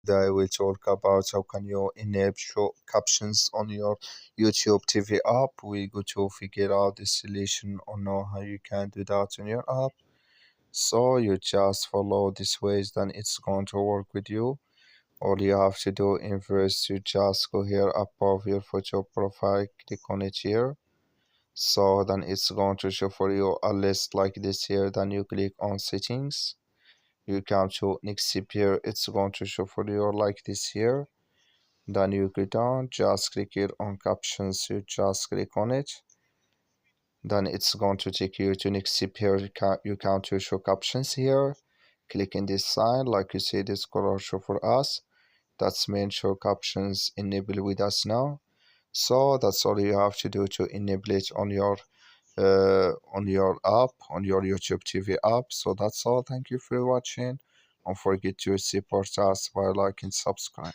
today we'll talk about how can you enable show captions on your YouTube TV app. We go to figure out the solution or know how you can do that on your app. So you just follow these ways, then it's going to work with you. All you have to do in first, you just go here above your photo profile, click on it here. So then it's going to show for you a list like this here. Then you click on settings, you come to next here, it's going to show for you like this here. Then you go down, just click here on captions, you just click on it. Then it's going to take you to next here, you come to show captions here. Click in this sign, like you see this color show for us. That's mean show captions enable with us now. So that's all you have to do to enable it on your app, on your YouTube TV app. So that's all. Thank you for watching. Don't forget to support us by liking, subscribe.